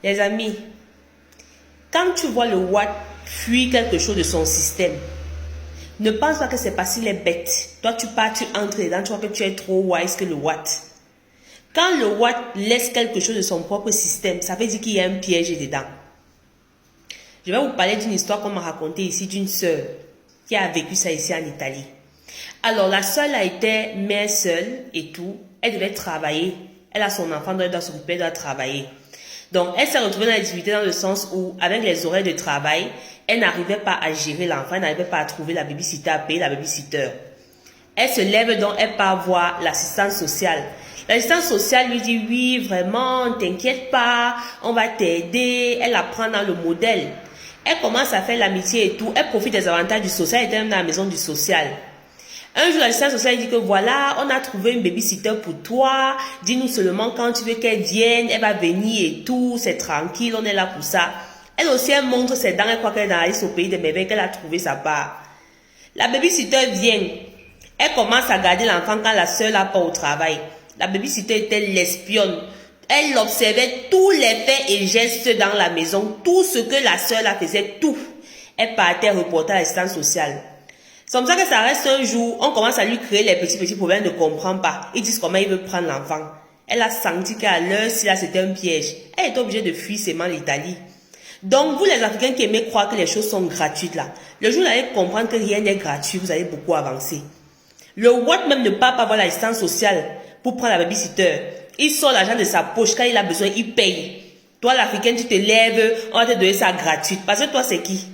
Les amis, quand tu vois le Watt fuir quelque chose de son système, ne pense pas que c'est parce qu'il est bête. Toi, tu pars, tu entres dedans, tu vois que tu es trop wise que le Watt. Quand le Watt laisse quelque chose de son propre système, ça veut dire qu'il y a un piège dedans. Je vais vous parler d'une histoire qu'on m'a racontée ici d'une sœur qui a vécu ça ici en Italie. Alors, la sœur a été mère seule et tout. Elle devait travailler. Elle a son enfant, donc elle doit s'occuper, elle doit travailler. Donc, elle s'est retrouvée dans la difficulté dans le sens où, avec les horaires de travail, elle n'arrivait pas à gérer l'enfant, elle n'arrivait pas à trouver la babysitter, à payer la babysitter. Elle se lève donc, elle part voir l'assistante sociale. L'assistante sociale lui dit, oui, vraiment, t'inquiète pas, on va t'aider. Elle apprend dans le modèle. Elle commence à faire l'amitié et tout. Elle profite des avantages du social. Elle est même dans la maison du social. Un jour, l'assistante sociale dit que voilà, on a trouvé une babysitter pour toi. Dis-nous seulement quand tu veux qu'elle vienne. Elle va venir et tout. C'est tranquille, on est là pour ça. Elle aussi, elle montre ses dents. Elle croit qu'elle est dans Alice au pays des merveilles, qu'elle a trouvé sa part. La babysitter vient. Elle commence à garder l'enfant quand la sœur n'a pas au travail. La babysitter était l'espion. Elle observait tous les faits et gestes dans la maison. Tout ce que la sœur la faisait, tout. Elle partait reporter à l'assistante sociale. C'est comme ça que ça reste un jour, on commence à lui créer les petits problèmes, elle ne comprend pas. Ils disent comment il veut prendre l'enfant. Elle a senti qu'à l'heure, si là c'était un piège, elle est obligée de fuir seulement l'Italie. Donc, vous les Africains qui aimez croire que les choses sont gratuites là, le jour où vous allez comprendre que rien n'est gratuit, vous allez beaucoup avancer. Le Watt même ne part pas voir l'assistance sociale pour prendre la babysitter. Il sort l'argent de sa poche, quand il a besoin, il paye. Toi l'Africain, tu te lèves, on va te donner ça gratuite. Parce que toi c'est qui?